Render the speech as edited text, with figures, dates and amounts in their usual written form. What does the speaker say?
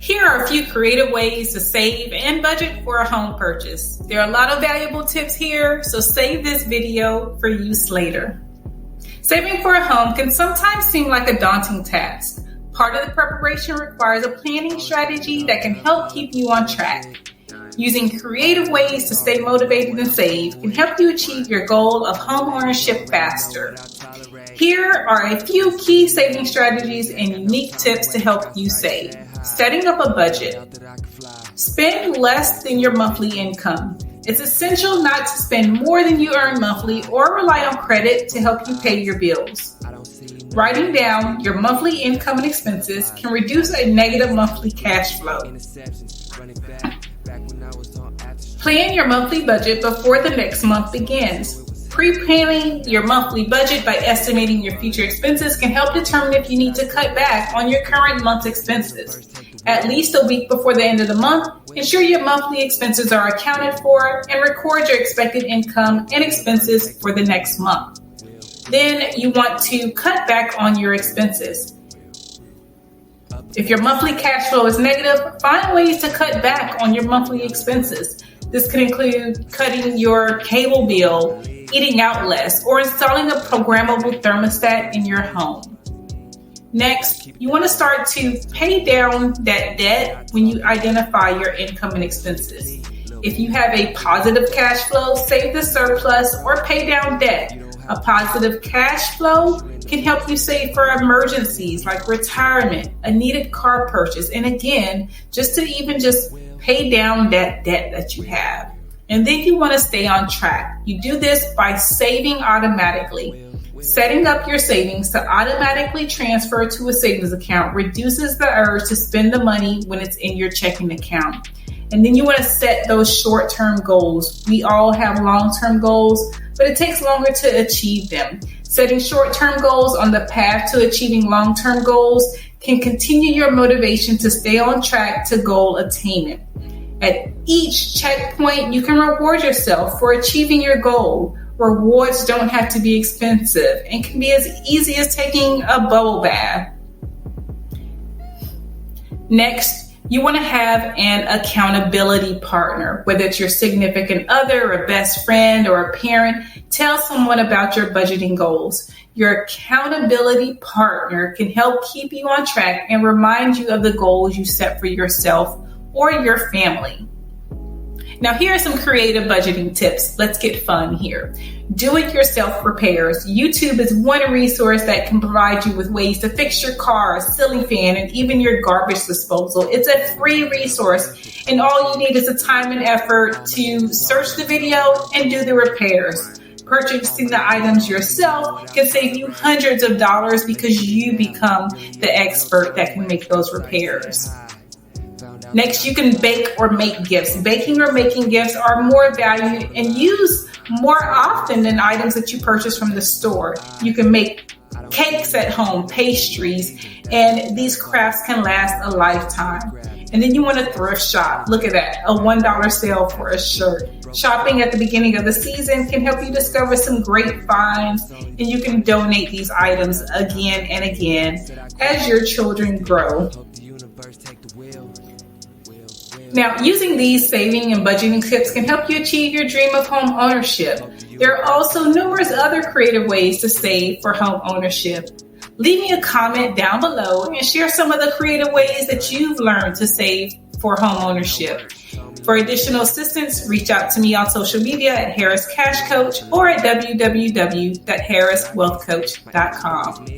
Here are a few creative ways to save and budget for a home purchase. There are a lot of valuable tips here, so save this video for use later. Saving for a home can sometimes seem like a daunting task. Part of the preparation requires a planning strategy that can help keep you on track. Using creative ways to stay motivated and save can help you achieve your goal of home ownership faster. Here are a few key saving strategies and unique tips to help you save. Setting up a budget. Spend less than your monthly income. It's essential not to spend more than you earn monthly or rely on credit to help you pay your bills. Writing down your monthly income and expenses can reduce a negative monthly cash flow. Plan your monthly budget before the next month begins. Pre-planning your monthly budget by estimating your future expenses can help determine if you need to cut back on your current month's expenses. At least a week before the end of the month, ensure your monthly expenses are accounted for and record your expected income and expenses for the next month. Then you want to cut back on your expenses. If your monthly cash flow is negative, find ways to cut back on your monthly expenses. This could include cutting your cable bill, eating out less, or installing a programmable thermostat in your home. Next, you want to start to pay down that debt when you identify your income and expenses. If you have a positive cash flow, save the surplus or pay down debt. A positive cash flow can help you save for emergencies like retirement, a needed car purchase, and again, just pay down that debt that you have. And then you want to stay on track. You do this by saving automatically. Setting up your savings to automatically transfer to a savings account reduces the urge to spend the money when it's in your checking account. And then you want to set those short-term goals. We all have long-term goals, but it takes longer to achieve them. Setting short-term goals on the path to achieving long-term goals can continue your motivation to stay on track to goal attainment. At each checkpoint, you can reward yourself for achieving your goal. Rewards don't have to be expensive and can be as easy as taking a bubble bath. Next, you want to have an accountability partner, whether it's your significant other, a best friend, or a parent. Tell someone about your budgeting goals. Your accountability partner can help keep you on track and remind you of the goals you set for yourself or your family. Now, here are some creative budgeting tips. Let's get fun here. Do-it-yourself repairs. YouTube is one resource that can provide you with ways to fix your car, ceiling fan, and even your garbage disposal. It's a free resource, and all you need is the time and effort to search the video and do the repairs. Purchasing the items yourself can save you hundreds of dollars because you become the expert that can make those repairs. Next, you can bake or make gifts. Baking or making gifts are more valued and used more often than items that you purchase from the store. You can make cakes at home, pastries, and these crafts can last a lifetime. And then you want to thrift shop. Look at that, a $1 sale for a shirt. Shopping at the beginning of the season can help you discover some great finds, and you can donate these items again and again as your children grow. Now, using these saving and budgeting tips can help you achieve your dream of home ownership. There are also numerous other creative ways to save for home ownership. Leave me a comment down below and share some of the creative ways that you've learned to save for home ownership. For additional assistance, reach out to me on social media at Harris Cash Coach or at www.harriswealthcoach.com.